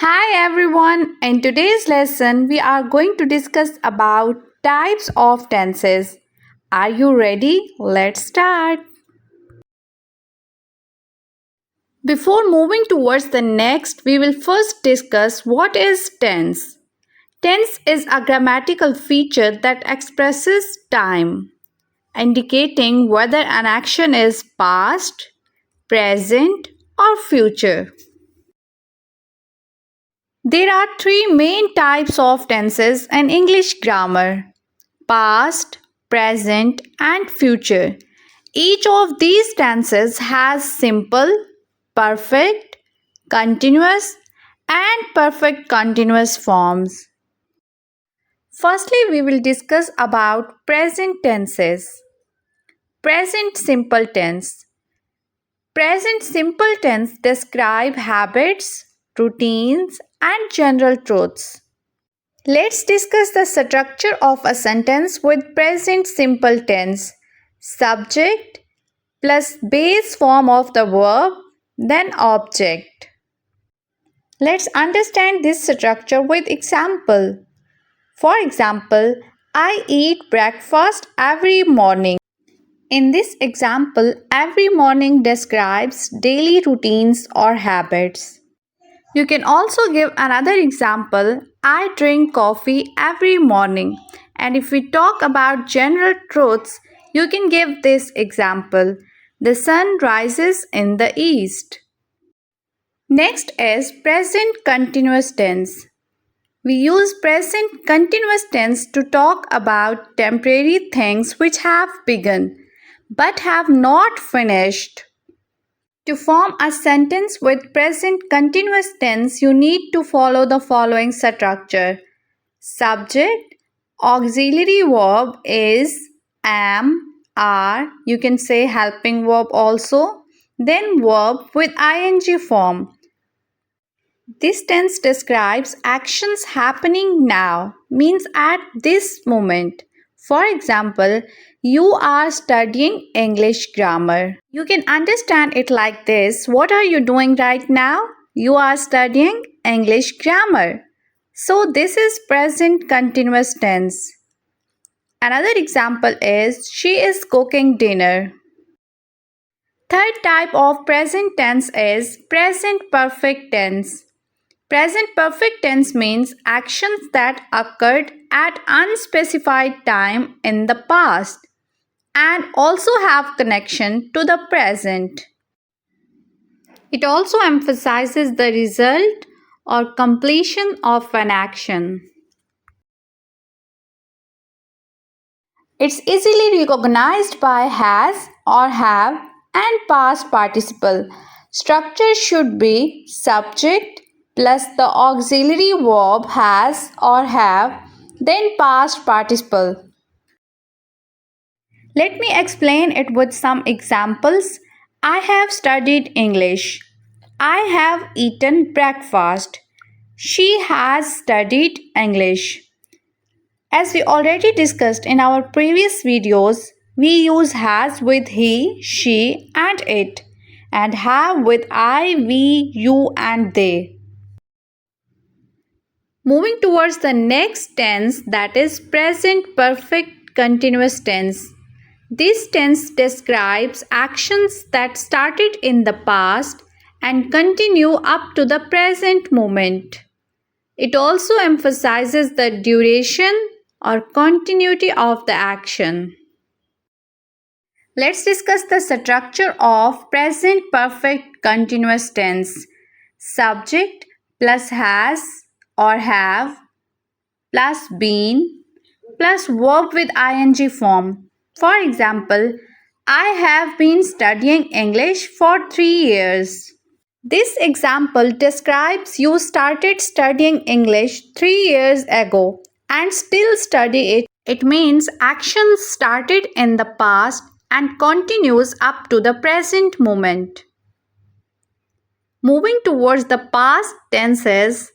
Hi everyone. In today's lesson we are going to discuss about types of tenses. Are you ready? Let's start. Before moving towards the next, we will first discuss what is tense. Tense is a grammatical feature that expresses time, indicating whether an action is past, present, or future. There are three main types of tenses in English grammar: past, present, and future. Each of these tenses has simple, perfect, continuous, and perfect continuous forms. Firstly, we will discuss about present tenses. Present simple tense. Present simple tense describe habits, routines, and general truths. Let's discuss the structure of a sentence with present simple tense. Subject plus base form of the verb, then object. Let's understand this structure with example. For example, I eat breakfast every morning. In this example, every morning describes daily routines or habits. You can also give another example. I drink coffee every morning. And if we talk about general truths, you can give this example. The sun rises in the east. Next is present continuous tense. We use present continuous tense to talk about temporary things which have begun but have not finished. To form a sentence with present continuous tense, you need to follow the following structure. Subject, auxiliary verb is am, are, you can say helping verb also, then verb with ing form. This tense describes actions happening now, means at this moment. For example, you are studying English grammar. You can understand it like this. What are you doing right now? You are studying English grammar. So this is present continuous tense. Another example is she is cooking dinner. Third type of present tense is present perfect tense. Present perfect tense means actions that occurred at unspecified time in the past and also have connection to the present. It also emphasizes the result or completion of an action. It's easily recognized by has or have and past participle. Structure should be subject plus the auxiliary verb has or have, then past participle. Let me explain it with some examples. I have studied English. I have eaten breakfast. She has studied English. As we already discussed in our previous videos, we use has with he, she and it and have with I, we, you and they. Moving towards the next tense, that is present perfect continuous tense. This tense describes actions that started in the past and continue up to the present moment. It also emphasizes the duration or continuity of the action. Let's discuss the structure of present perfect continuous tense. Subject plus has or have plus been plus verb with ing form. For example, I have been studying English for 3 years. This example describes you started studying English 3 years ago and still study it. It means action started in the past and continues up to the present moment. Moving towards the past tenses,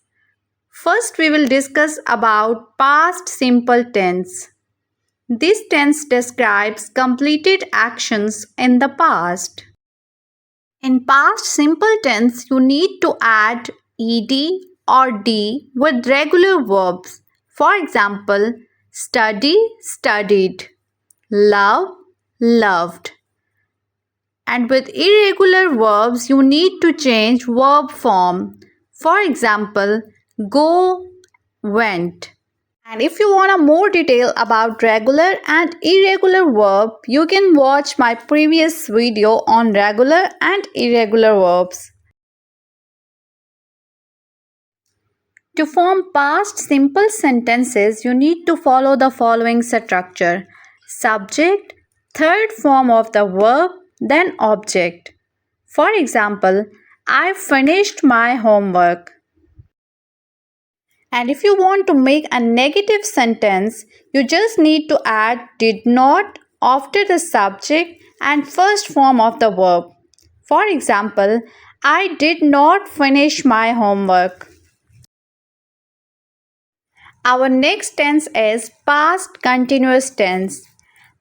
first we will discuss about past simple tense. This tense describes completed actions in the past. In past simple tense, you need to add ed or D with regular verbs. For example, study, studied, love, loved. And with irregular verbs, you need to change verb form. For example, go, went. And if you want a more detail about regular and irregular verb, you can watch my previous video on regular and irregular verbs. To form past simple sentences, you need to follow the following structure: subject, third form of the verb, then object. For example, I finished my homework. And if you want to make a negative sentence, you just need to add did not after the subject and first form of the verb. For example, I did not finish my homework. Our next tense is past continuous tense.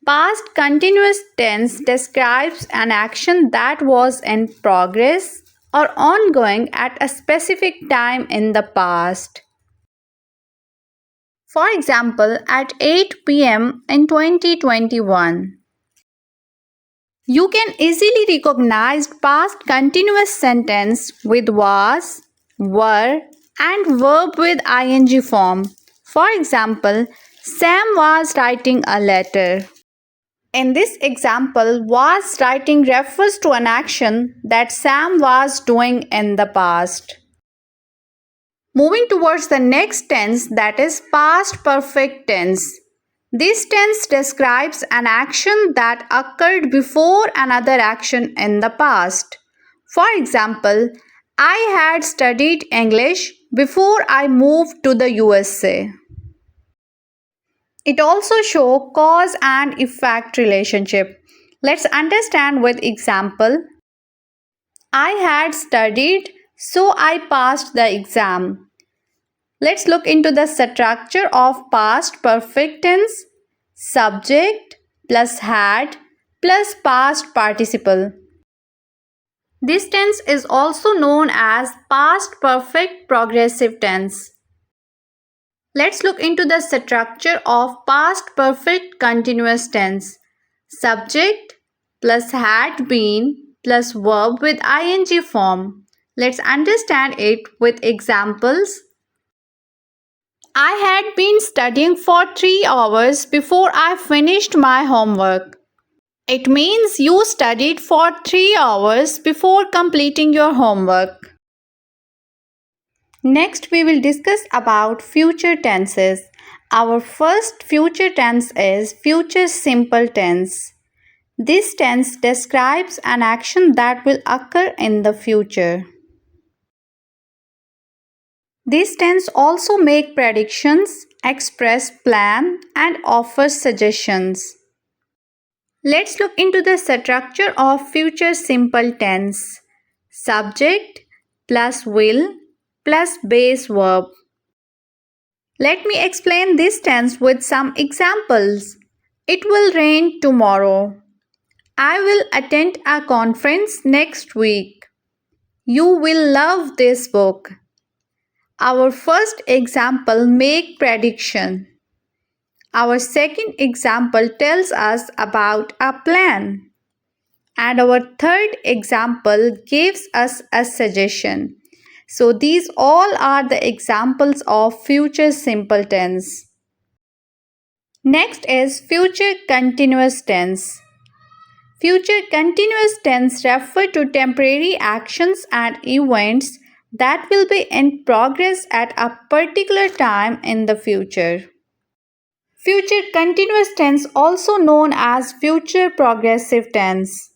Past continuous tense describes an action that was in progress or ongoing at a specific time in the past. For example, at 8 p.m. in 2021. You can easily recognize past continuous sentence with was, were, and verb with ing form. For example, Sam was writing a letter. In this example, was writing refers to an action that Sam was doing in the past. Moving towards the next tense, that is past perfect tense. This tense describes an action that occurred before another action in the past. For example, I had studied English before I moved to the USA. It also shows cause and effect relationship. Let's understand with example. I had studied, so I passed the exam. Let's look into the structure of past perfect tense. Subject plus had plus past participle. This tense is also known as past perfect progressive tense. Let's look into the structure of past perfect continuous tense. Subject plus had been plus verb with ing form. Let's understand it with examples. I had been studying for 3 hours before I finished my homework. It means you studied for 3 hours before completing your homework. Next, we will discuss about future tenses. Our first future tense is future simple tense. This tense describes an action that will occur in the future. This tense also make predictions, express plan, and offer suggestions. Let's look into the structure of future simple tense. Subject plus will plus base verb. Let me explain this tense with some examples. It will rain tomorrow. I will attend a conference next week. You will love this book. Our first example make prediction. Our second example tells us about a plan. And our third example gives us a suggestion. So these all are the examples of future simple tense. Next is future continuous tense. Future continuous tense refer to temporary actions and events that will be in progress at a particular time in the future. Future continuous tense, also known as future progressive tense.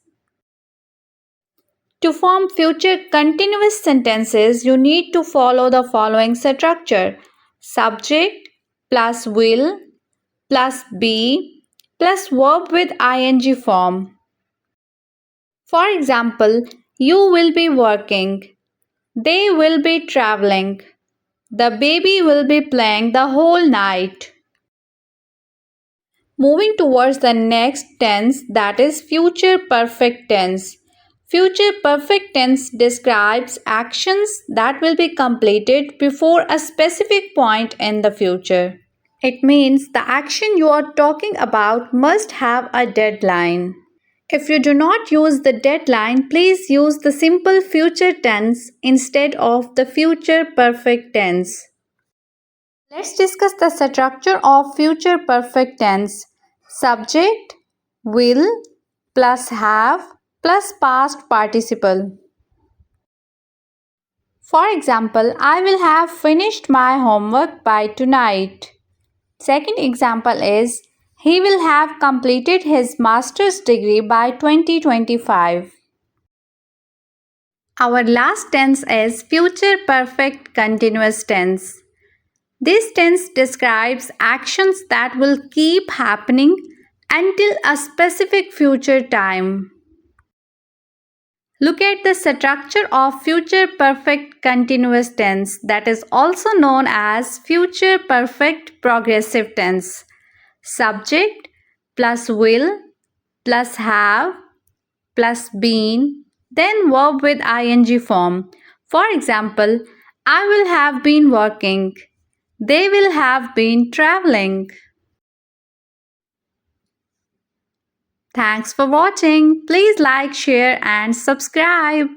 To form future continuous sentences, you need to follow the following structure: subject plus will plus be plus verb with ing form. For example, you will be working. They will be traveling. The baby will be playing the whole night. Moving towards the next tense, that is future perfect tense. Future perfect tense describes actions that will be completed before a specific point in the future. It means the action you are talking about must have a deadline. If you do not use the deadline, please use the simple future tense instead of the future perfect tense. Let's discuss the structure of future perfect tense. Subject, will, plus have, plus past participle. For example, I will have finished my homework by tonight. Second example is he will have completed his master's degree by 2025. Our last tense is future perfect continuous tense. This tense describes actions that will keep happening until a specific future time. Look at the structure of future perfect continuous tense, that is also known as future perfect progressive tense. Subject plus will plus have plus been, then verb with ing form. For example, I will have been working. They will have been traveling. Thanks for watching. Please like, share, and subscribe.